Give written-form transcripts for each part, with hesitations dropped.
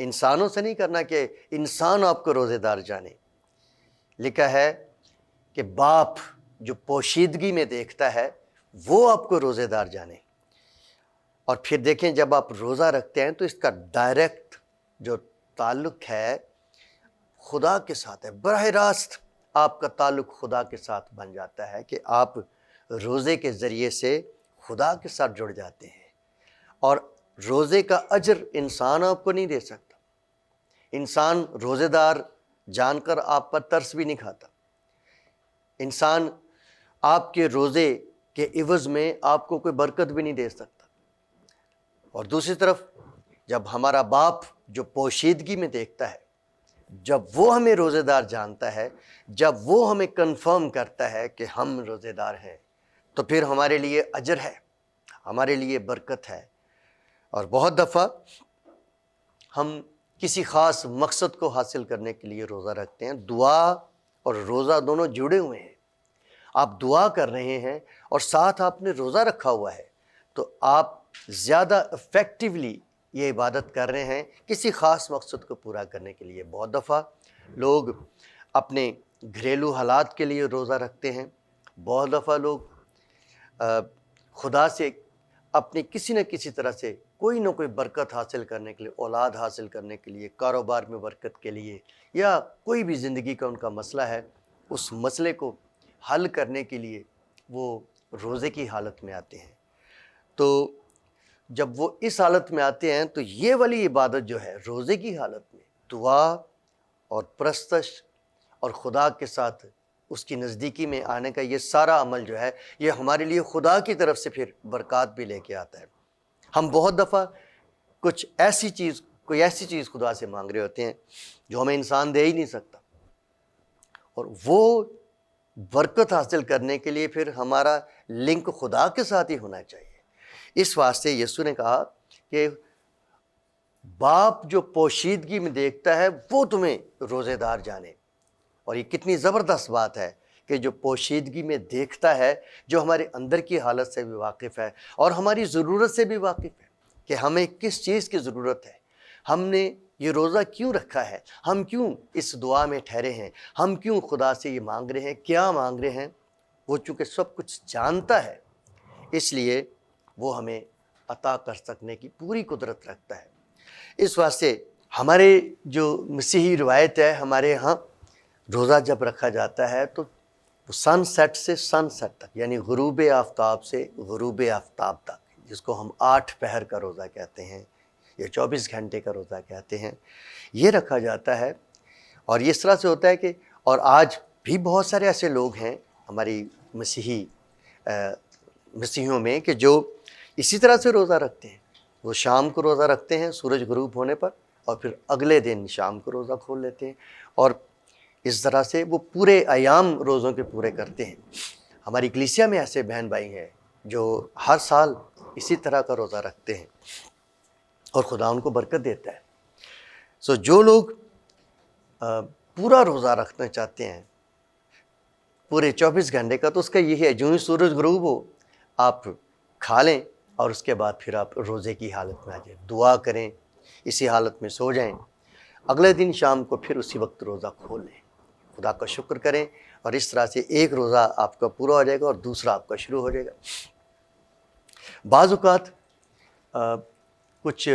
انسانوں سے نہیں کرنا کہ انسان آپ کو روزے دار جانے. لکھا ہے کہ باپ جو پوشیدگی میں دیکھتا ہے وہ آپ کو روزے دار جانے. اور پھر دیکھیں جب آپ روزہ رکھتے ہیں تو اس کا ڈائریکٹ جو تعلق ہے خدا کے ساتھ ہے. براہ راست آپ کا تعلق خدا کے ساتھ بن جاتا ہے کہ آپ روزے کے ذریعے سے خدا کے ساتھ جڑ جاتے ہیں. اور روزے کا اجر انسان آپ کو نہیں دے سکتا. انسان روزے دار جان کر آپ پر ترس بھی نہیں کھاتا. انسان آپ کے روزے کے عوض میں آپ کو کوئی برکت بھی نہیں دے سکتا. اور دوسری طرف جب ہمارا باپ جو پوشیدگی میں دیکھتا ہے، جب وہ ہمیں روزے دار جانتا ہے، جب وہ ہمیں کنفرم کرتا ہے کہ ہم روزے دار ہیں، تو پھر ہمارے لیے اجر ہے، ہمارے لیے برکت ہے. اور بہت دفعہ ہم کسی خاص مقصد کو حاصل کرنے کے لیے روزہ رکھتے ہیں. دعا اور روزہ دونوں جڑے ہوئے ہیں. آپ دعا کر رہے ہیں اور ساتھ آپ نے روزہ رکھا ہوا ہے تو آپ زیادہ افیکٹولی یہ عبادت کر رہے ہیں کسی خاص مقصد کو پورا کرنے کے لیے. بہت دفعہ لوگ اپنے گھریلو حالات کے لیے روزہ رکھتے ہیں. بہت دفعہ لوگ خدا سے اپنی کسی نہ کسی طرح سے کوئی نہ کوئی برکت حاصل کرنے کے لیے، اولاد حاصل کرنے کے لیے، کاروبار میں برکت کے لیے، یا کوئی بھی زندگی کا ان کا مسئلہ ہے، اس مسئلے کو حل کرنے کے لیے وہ روزے کی حالت میں آتے ہیں. تو جب وہ اس حالت میں آتے ہیں تو یہ والی عبادت جو ہے روزے کی حالت میں دعا اور پرستش اور خدا کے ساتھ اس کی نزدیکی میں آنے کا یہ سارا عمل جو ہے یہ ہمارے لیے خدا کی طرف سے پھر برکات بھی لے کے آتا ہے. ہم بہت دفعہ کوئی ایسی چیز خدا سے مانگ رہے ہوتے ہیں جو ہمیں انسان دے ہی نہیں سکتا، اور وہ برکت حاصل کرنے کے لیے پھر ہمارا لنک خدا کے ساتھ ہی ہونا چاہیے. اس واسطے یسوع نے کہا کہ باپ جو پوشیدگی میں دیکھتا ہے وہ تمہیں روزے دار جانے. اور یہ کتنی زبردست بات ہے کہ جو پوشیدگی میں دیکھتا ہے، جو ہمارے اندر کی حالت سے بھی واقف ہے اور ہماری ضرورت سے بھی واقف ہے کہ ہمیں کس چیز کی ضرورت ہے، ہم نے یہ روزہ کیوں رکھا ہے، ہم کیوں اس دعا میں ٹھہرے ہیں، ہم کیوں خدا سے یہ مانگ رہے ہیں، کیا مانگ رہے ہیں. وہ چونکہ سب کچھ جانتا ہے اس لیے وہ ہمیں عطا کر سکنے کی پوری قدرت رکھتا ہے. اس واسطے ہمارے جو مسیحی روایت ہے، ہمارے ہاں روزہ جب رکھا جاتا ہے تو سن سیٹ سے سن سیٹ تک، یعنی غروب آفتاب سے غروب آفتاب تک، جس کو ہم 8 پہر کا روزہ کہتے ہیں یا 24 گھنٹے کا روزہ کہتے ہیں، یہ رکھا جاتا ہے. اور یہ اس طرح سے ہوتا ہے کہ اور آج بھی بہت سارے ایسے لوگ ہیں ہماری مسیحیوں میں کہ جو اسی طرح سے روزہ رکھتے ہیں. وہ شام کو روزہ رکھتے ہیں سورج غروب ہونے پر، اور پھر اگلے دن شام کو روزہ کھول لیتے ہیں، اور اس طرح سے وہ پورے ایام روزوں کے پورے کرتے ہیں. ہماری کلیسیا میں ایسے بہن بھائی ہیں جو ہر سال اسی طرح کا روزہ رکھتے ہیں اور خدا ان کو برکت دیتا ہے. جو لوگ پورا روزہ رکھنا چاہتے ہیں پورے 24 گھنٹے کا، تو اس کا یہ ہے جو ہی سورج غروب ہو آپ کھا لیں اور اس کے بعد پھر آپ روزے کی حالت میں آ جائیں، دعا کریں، اسی حالت میں سو جائیں، اگلے دن شام کو پھر اسی وقت روزہ کھول لیں، خدا کا شکر کریں، اور اس طرح سے ایک روزہ آپ کا پورا ہو جائے گا اور دوسرا آپ کا شروع ہو جائے گا. بعض اوقات کچھ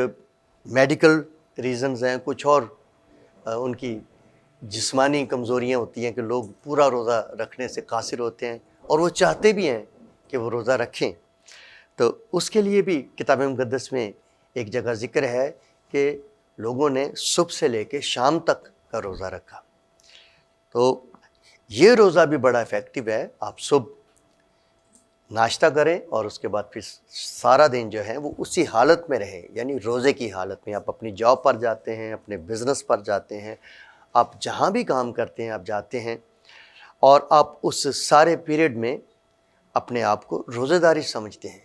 میڈیکل ریزنز ہیں، کچھ اور ان کی جسمانی کمزوریاں ہوتی ہیں کہ لوگ پورا روزہ رکھنے سے قاصر ہوتے ہیں اور وہ چاہتے بھی ہیں کہ وہ روزہ رکھیں. تو اس کے لیے بھی کتاب مقدس میں ایک جگہ ذکر ہے کہ لوگوں نے صبح سے لے کے شام تک کا روزہ رکھا. تو یہ روزہ بھی بڑا افیکٹو ہے. آپ صبح ناشتہ کریں اور اس کے بعد پھر سارا دن جو ہے وہ اسی حالت میں رہیں، یعنی روزے کی حالت میں. آپ اپنی جاب پر جاتے ہیں، اپنے بزنس پر جاتے ہیں، آپ جہاں بھی کام کرتے ہیں آپ جاتے ہیں، اور آپ اس سارے پیریڈ میں اپنے آپ کو روزہ داری سمجھتے ہیں.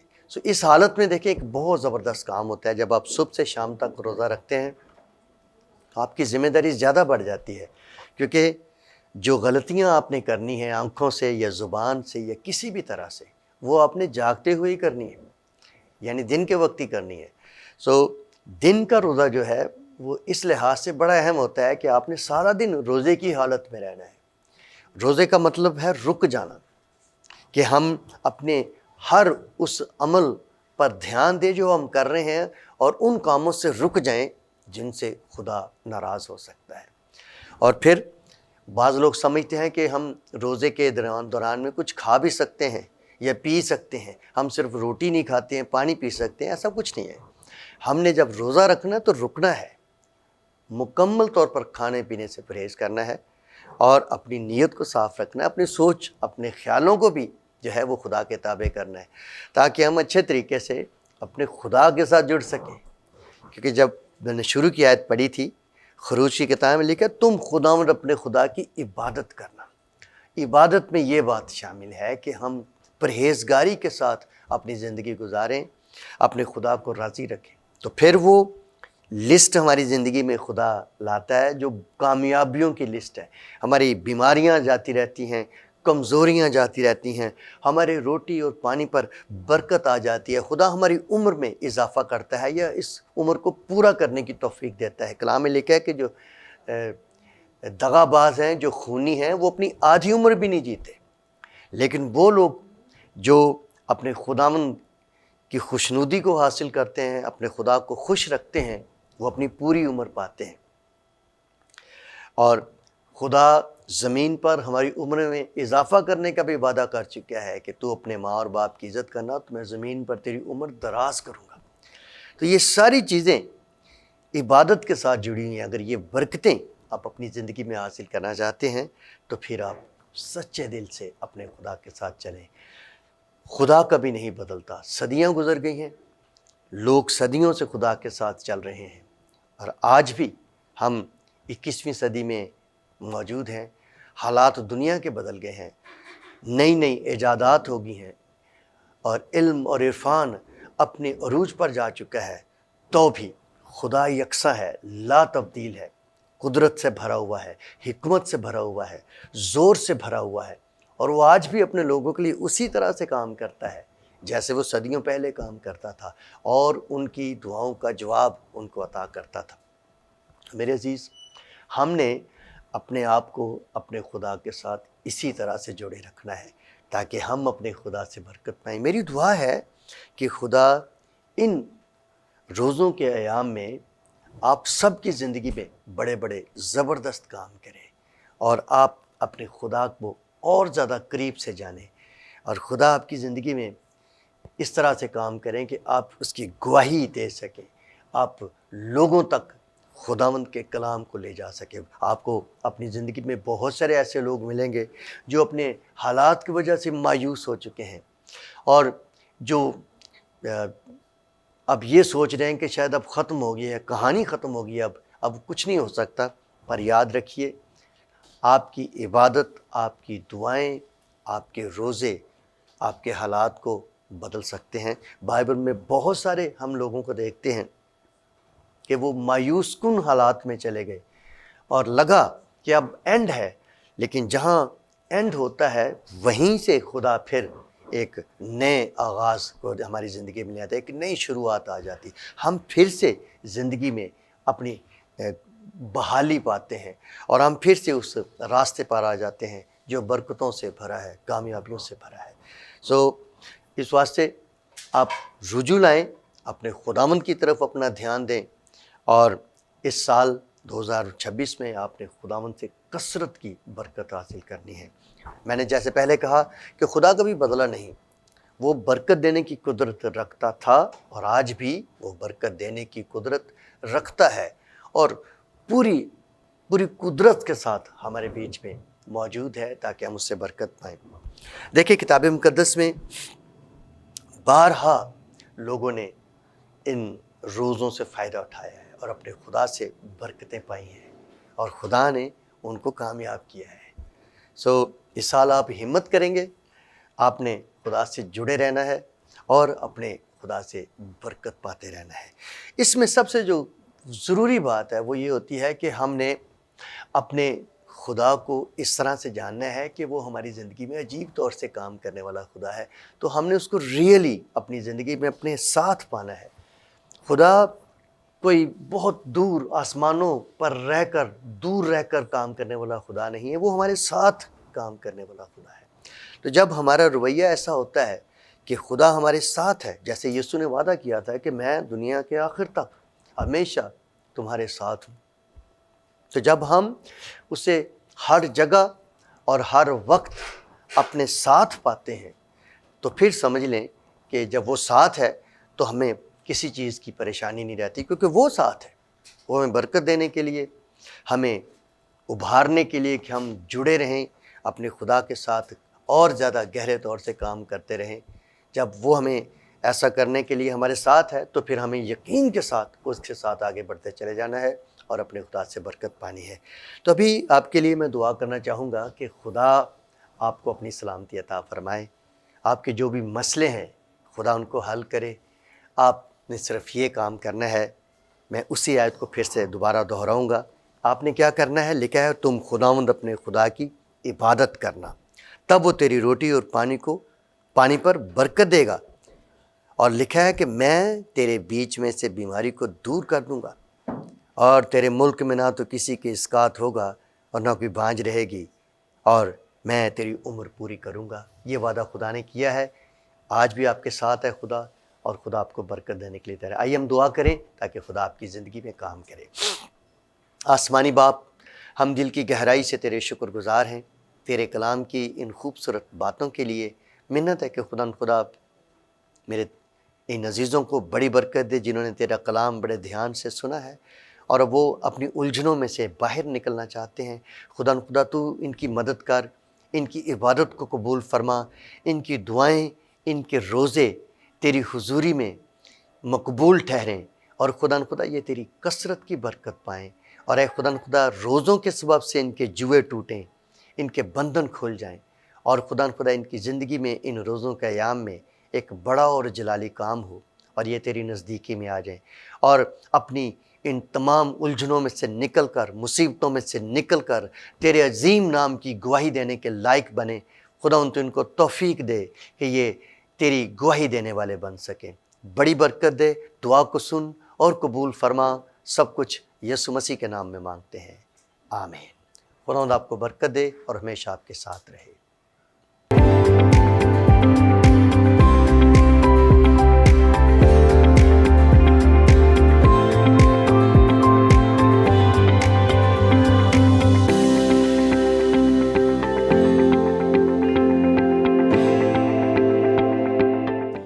اس حالت میں دیکھیں ایک بہت زبردست کام ہوتا ہے. جب آپ صبح سے شام تک روزہ رکھتے ہیں آپ کی ذمہ داری زیادہ بڑھ جاتی ہے، کیونکہ جو غلطیاں آپ نے کرنی ہیں آنکھوں سے یا زبان سے یا کسی بھی طرح سے، وہ آپ نے جاگتے ہوئے کرنی ہے، یعنی دن کے وقت ہی کرنی ہے. دن کا روزہ جو ہے وہ اس لحاظ سے بڑا اہم ہوتا ہے کہ آپ نے سارا دن روزے کی حالت میں رہنا ہے۔ روزے کا مطلب ہے رک جانا، کہ ہم اپنے ہر اس عمل پر دھیان دیں جو ہم کر رہے ہیں، اور ان کاموں سے رک جائیں جن سے خدا ناراض ہو سکتا ہے۔ اور پھر بعض لوگ سمجھتے ہیں کہ ہم روزے کے دوران میں کچھ کھا بھی سکتے ہیں یا پی سکتے ہیں، ہم صرف روٹی نہیں کھاتے ہیں، پانی پی سکتے ہیں، ایسا کچھ نہیں ہے۔ ہم نے جب روزہ رکھنا ہے تو رکنا ہے، مکمل طور پر کھانے پینے سے پرہیز کرنا ہے، اور اپنی نیت کو صاف رکھنا ہے، اپنی سوچ، اپنے خیالوں کو بھی جو ہے وہ خدا کے تابع کرنا ہے، تاکہ ہم اچھے طریقے سے اپنے خدا کے ساتھ جڑ سکیں۔ کیونکہ جب میں نے شروع کی آیت پڑھی تھی، خروج کی کتاب میں لکھا تم خداوند اپنے خدا کی عبادت کرنا۔ عبادت میں یہ بات شامل ہے کہ ہم پرہیزگاری کے ساتھ اپنی زندگی گزاریں، اپنے خدا کو راضی رکھیں، تو پھر وہ لسٹ ہماری زندگی میں خدا لاتا ہے جو کامیابیوں کی لسٹ ہے۔ ہماری بیماریاں جاتی رہتی ہیں، کمزوریاں جاتی رہتی ہیں، ہمارے روٹی اور پانی پر برکت آ جاتی ہے، خدا ہماری عمر میں اضافہ کرتا ہے یا اس عمر کو پورا کرنے کی توفیق دیتا ہے۔ کلام میں لکھا ہے کہ جو دغا باز ہیں، جو خونی ہیں، وہ اپنی آدھی عمر بھی نہیں جیتے، لیکن وہ لوگ جو اپنے خداوند کی خوشنودی کو حاصل کرتے ہیں، اپنے خدا کو خوش رکھتے ہیں، وہ اپنی پوری عمر پاتے ہیں۔ اور خدا زمین پر ہماری عمر میں اضافہ کرنے کا بھی وعدہ کر چکا ہے کہ تو اپنے ماں اور باپ کی عزت کرنا تو میں زمین پر تیری عمر دراز کروں گا۔ تو یہ ساری چیزیں عبادت کے ساتھ جڑی ہوئی ہیں۔ اگر یہ برکتیں آپ اپنی زندگی میں حاصل کرنا چاہتے ہیں تو پھر آپ سچے دل سے اپنے خدا کے ساتھ چلیں۔ خدا کبھی نہیں بدلتا، صدیاں گزر گئی ہیں، لوگ صدیوں سے خدا کے ساتھ چل رہے ہیں، اور آج بھی ہم 21ویں صدی میں موجود ہیں۔ حالات دنیا کے بدل گئے ہیں، نئی نئی ایجادات ہو گئی ہیں، اور علم اور عرفان اپنے عروج پر جا چکا ہے، تو بھی خدا یکساں ہے، لا تبدیل ہے، قدرت سے بھرا ہوا ہے، حکمت سے بھرا ہوا ہے، زور سے بھرا ہوا ہے، اور وہ آج بھی اپنے لوگوں کے لیے اسی طرح سے کام کرتا ہے جیسے وہ صدیوں پہلے کام کرتا تھا، اور ان کی دعاؤں کا جواب ان کو عطا کرتا تھا۔ میرے عزیز، ہم نے اپنے آپ کو اپنے خدا کے ساتھ اسی طرح سے جوڑے رکھنا ہے تاکہ ہم اپنے خدا سے برکت پائیں۔ میری دعا ہے کہ خدا ان روزوں کے ایام میں آپ سب کی زندگی میں بڑے بڑے زبردست کام کریں، اور آپ اپنے خدا کو اور زیادہ قریب سے جانیں، اور خدا آپ کی زندگی میں اس طرح سے کام کریں کہ آپ اس کی گواہی دے سکیں، آپ لوگوں تک خداوند کے کلام کو لے جا سکیں۔ آپ کو اپنی زندگی میں بہت سارے ایسے لوگ ملیں گے جو اپنے حالات کی وجہ سے مایوس ہو چکے ہیں، اور جو اب یہ سوچ رہے ہیں کہ شاید اب ختم ہو گئی ہے، کہانی ختم ہو گئی ہے، اب کچھ نہیں ہو سکتا۔ پر یاد رکھیے، آپ کی عبادت، آپ کی دعائیں، آپ کے روزے آپ کے حالات کو بدل سکتے ہیں۔ بائبل میں بہت سارے ہم لوگوں کو دیکھتے ہیں کہ وہ مایوس کن حالات میں چلے گئے، اور لگا کہ اب اینڈ ہے، لیکن جہاں اینڈ ہوتا ہے وہیں سے خدا پھر ایک نئے آغاز کو ہماری زندگی میں لے آتا ہے، ایک نئی شروعات آ جاتی، ہم پھر سے زندگی میں اپنی بحالی پاتے ہیں، اور ہم پھر سے اس راستے پر آ جاتے ہیں جو برکتوں سے بھرا ہے، کامیابیوں سے بھرا ہے۔ اس واسطے آپ رجوع لائیں، اپنے خداوند کی طرف اپنا دھیان دیں، اور اس سال 2026 میں آپ نے خداوند سے کثرت کی برکت حاصل کرنی ہے۔ میں نے جیسے پہلے کہا کہ خدا کبھی بدلا نہیں، وہ برکت دینے کی قدرت رکھتا تھا، اور آج بھی وہ برکت دینے کی قدرت رکھتا ہے، اور پوری قدرت کے ساتھ ہمارے بیچ میں موجود ہے تاکہ ہم اس سے برکت پائیں۔ دیکھیں، کتاب مقدس میں بارہا لوگوں نے ان روزوں سے فائدہ اٹھایا ہے اور اپنے خدا سے برکتیں پائی ہیں، اور خدا نے ان کو کامیاب کیا ہے۔ اس سال آپ ہمت کریں گے، آپ نے خدا سے جڑے رہنا ہے اور اپنے خدا سے برکت پاتے رہنا ہے۔ اس میں سب سے جو ضروری بات ہے وہ یہ ہوتی ہے کہ ہم نے اپنے خدا کو اس طرح سے جاننا ہے کہ وہ ہماری زندگی میں عجیب طور سے کام کرنے والا خدا ہے، تو ہم نے اس کو ریئلی اپنی زندگی میں اپنے ساتھ پانا ہے۔ خدا کوئی بہت دور آسمانوں پر رہ کر دور رہ کر کام کرنے والا خدا نہیں ہے، وہ ہمارے ساتھ کام کرنے والا خدا ہے۔ تو جب ہمارا رویہ ایسا ہوتا ہے کہ خدا ہمارے ساتھ ہے، جیسے یسوع نے وعدہ کیا تھا کہ میں دنیا کے آخر تک ہمیشہ تمہارے ساتھ ہوں، تو جب ہم اسے ہر جگہ اور ہر وقت اپنے ساتھ پاتے ہیں تو پھر سمجھ لیں کہ جب وہ ساتھ ہے تو ہمیں کسی چیز کی پریشانی نہیں رہتی، کیونکہ وہ ساتھ ہے۔ وہ ہمیں برکت دینے کے لیے، ہمیں ابھارنے کے لیے کہ ہم جڑے رہیں اپنے خدا کے ساتھ، اور زیادہ گہرے طور سے کام کرتے رہیں۔ جب وہ ہمیں ایسا کرنے کے لیے ہمارے ساتھ ہے تو پھر ہمیں یقین کے ساتھ اس کے ساتھ آگے بڑھتے چلے جانا ہے اور اپنے خدا سے برکت پانی ہے۔ تو ابھی آپ کے لیے میں دعا کرنا چاہوں گا کہ خدا آپ کو اپنی سلامتی عطا فرمائے، آپ کے جو بھی مسئلے ہیں خدا ان کو حل کرے۔ آپ نے صرف یہ کام کرنا ہے، میں اسی آیت کو پھر سے دوبارہ دہراؤں گا۔ آپ نے کیا کرنا ہے؟ لکھا ہے تم خداوند اپنے خدا کی عبادت کرنا، تب وہ تیری روٹی اور پانی پر برکت دے گا، اور لکھا ہے کہ میں تیرے بیچ میں سے بیماری کو دور کر دوں گا، اور تیرے ملک میں نہ تو کسی کے اسقات ہوگا اور نہ کوئی بانجھ رہے گی، اور میں تیری عمر پوری کروں گا۔ یہ وعدہ خدا نے کیا ہے، آج بھی آپ کے ساتھ ہے خدا، اور خدا آپ کو برکت دینے کے لیے تیار ہے۔ آئیے ہم دعا کریں تاکہ خدا آپ کی زندگی میں کام کرے۔ آسمانی باپ، ہم دل کی گہرائی سے تیرے شکر گزار ہیں تیرے کلام کی ان خوبصورت باتوں کے لیے۔ منت ہے کہ خدا میرے ان عزیزوں کو بڑی برکت دے جنہوں نے تیرا کلام بڑے دھیان سے سنا ہے اور وہ اپنی الجھنوں میں سے باہر نکلنا چاہتے ہیں۔ خدا تو ان کی مدد کر، ان کی عبادت کو قبول فرما، ان کی دعائیں، ان کے روزے تیری حضوری میں مقبول ٹھہریں، اور خدا یہ تیری کثرت کی برکت پائیں، اور اے خدا روزوں کے سبب سے ان کے جوئے ٹوٹیں، ان کے بندھن کھل جائیں، اور خدا ان کی زندگی میں ان روزوں کے ایام میں ایک بڑا اور جلالی کام ہو، اور یہ تیری نزدیکی میں آ جائیں، اور اپنی ان تمام الجھنوں میں سے نکل کر، مصیبتوں میں سے نکل کر تیرے عظیم نام کی گواہی دینے کے لائق بنے۔ خدا تو ان کو توفیق دے کہ یہ تیری گواہی دینے والے بن سکیں۔ بڑی برکت دے، دعا کو سن اور قبول فرما، سب کچھ یسوع مسیح کے نام میں مانگتے ہیں، آمین۔ خدا آپ کو برکت دے اور ہمیشہ آپ کے ساتھ رہے۔